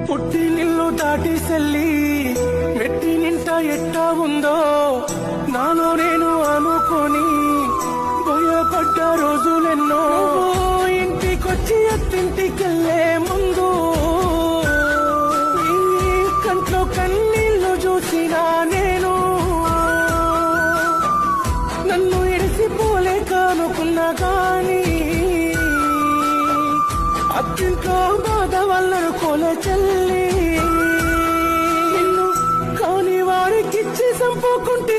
పుట్టి నిల్లు దాటి సెల్లి మెట్టి నింట ఎట్టా ఉందో నాలో నేను అనుకొని భయపడ్డ రోజులెన్నో. ఇంటికొచ్చి అత్తింటికెళ్ళే ముందు నీ కంట్లో కన్నీళ్లు చూసినా నేను నన్ను ఎడిసిపోలేక అనుకున్నా గాని అత్తింట్లో బాధ వల్లనుకోలే చెల్లి. నిన్ను కాని వాడికిచ్చి చంపుకుంటే